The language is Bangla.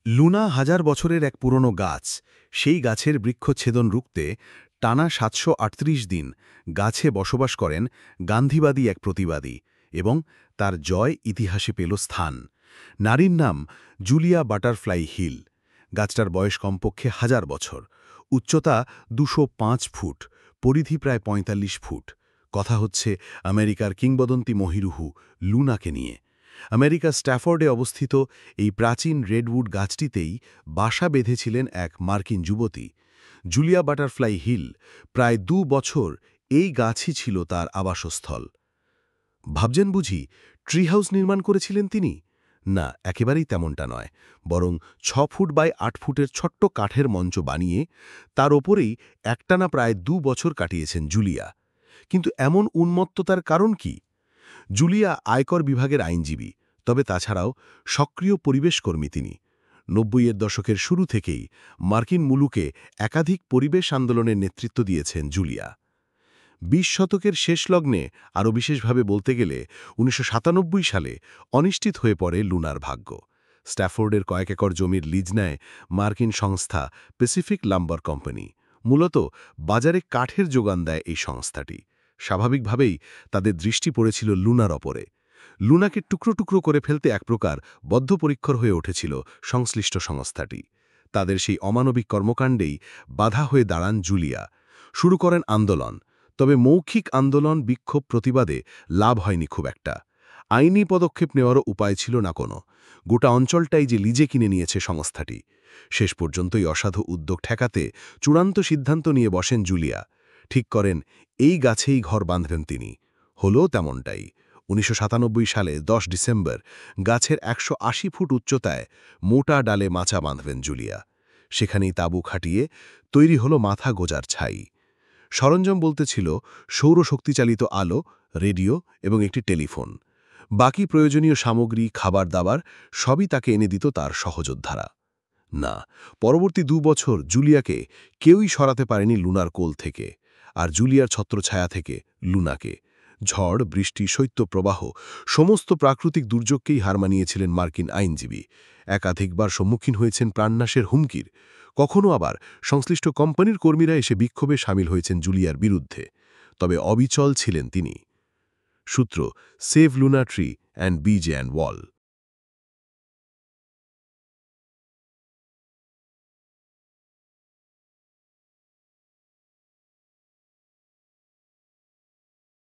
লুনা হাজার বছরের এক পুরনো গাছ। সেই গাছের বৃক্ষচ্ছেদন রুখতে টানা ৭৩৮ দিন গাছে বসবাস করেন গান্ধীবাদী এক প্রতিবাদী, এবং তার জয় ইতিহাসে পেল স্থান। নারীর নাম জুলিয়া বাটারফ্লাই হিল। গাছটার বয়স কমপক্ষে ১০০০ বছর, উচ্চতা ২০৫ ফুট, পরিধি প্রায় ৪৫ ফুট। কথা হচ্ছে আমেরিকার কিংবদন্তি মহিরুহু লুনাকে নিয়ে। আমেরিকার স্ট্যাফোর্ডে অবস্থিত এই প্রাচীন রেডউড গাছটিতেই বাসা বেঁধেছিলেন এক মার্কিন যুবতী। জুলিয়া বাটারফ্লাই হিল প্রায় ২ বছর এই গাছই ছিল তার আবাসস্থল। ভাবছেন বুঝি ট্রি হাউস নির্মাণ করেছিলেন তিনি? না, একেবারেই তেমনটা নয়। বরং ৬ ফুট বাই ৮ ফুটের ছোট্ট কাঠের মঞ্চ বানিয়ে তার ওপরেই একটানা প্রায় ২ বছর কাটিয়েছেন জুলিয়া। কিন্তু এমন উন্মত্ততার কারণ কি? জুলিয়া আয়কর বিভাগের আইনজীবী, তবে তাছাড়াও সক্রিয় পরিবেশকর্মী তিনি। ৯০-এর দশকের শুরু থেকেই মার্কিন মুলুকে একাধিক পরিবেশ আন্দোলনের নেতৃত্ব দিয়েছেন জুলিয়া। ২০ শতকের শেষ লগ্নে, আরও বিশেষভাবে বলতে গেলে ১৯৯৭ সালে অনিশ্চিত হয়ে পড়ে লুনার ভাগ্য। স্ট্যাফোর্ডের কয়েক একর জমির লিজ নেয় মার্কিন সংস্থা প্যাসিফিক লাম্বার কোম্পানি। মূলত বাজারে কাঠের যোগান দেয় এই সংস্থাটি। স্বাভাবিকভাবেই তাদের দৃষ্টি পড়েছিল লুনার ওপরে। লুনাকে টুকরো টুকরো করে ফেলতে এক প্রকার বদ্ধপরিকর হয়ে উঠেছিল সংশ্লিষ্ট সংস্থাটি। তাদের সেই অমানবিক কর্মকাণ্ডেই বাধা হয়ে দাঁড়ান জুলিয়া। শুরু করেন আন্দোলন। তবে মৌখিক আন্দোলন, বিক্ষোভ, প্রতিবাদে লাভ হয়নি খুব একটা। আইনি পদক্ষেপ নেওয়ারও উপায় ছিল না কোনো। গোটা অঞ্চলটাই যে লিজে কিনে নিয়েছে সংস্থাটি। শেষ পর্যন্তই অসাধু উদ্যোগ ঠেকাতে চূড়ান্ত সিদ্ধান্ত নিয়ে বসেন জুলিয়া। ঠিক করেন এই গাছেই ঘর বাঁধবেন তিনি। হলো তেমনটাই। ১৯৯৭ সালে ১০ ডিসেম্বর গাছের ১৮০ ফুট উচ্চতায় মোটা ডালে মাচা বাঁধবেন জুলিয়া। সেখানেই তাঁবু খাটিয়ে তৈরি হলো মাথা গোজার ছাই। সরঞ্জাম বলতে ছিল সৌরশক্তিচালিত আলো, রেডিও এবং একটি টেলিফোন। বাকি প্রয়োজনীয় সামগ্রী, খাবার দাবার সবই তাকে এনে দিত তার সহযোদ্ধারা। না, পরবর্তী ২ বছর জুলিয়াকে কেউই সরাতে পারেনি লুনার কোল থেকে, আর জুলিয়ার ছত্রছায়া থেকে লুনাকে। ঝড়, বৃষ্টি, শৈত্যপ্রবাহ, সমস্ত প্রাকৃতিক দুর্যোগকেই হার মানিয়েছিলেন মার্কিন আইনজীবী। একাধিকবার সম্মুখীন হয়েছেন প্রাণনাশের হুমকির। কখনো আবার সংশ্লিষ্ট কোম্পানির কর্মীরা এসে বিক্ষোভে সামিল হয়েছেন জুলিয়ার বিরুদ্ধে। তবে অবিচল ছিলেন তিনি। সূত্র: সেভ লুনা ট্রি অ্যান্ড বিজে অ্যান্ড ওয়াল।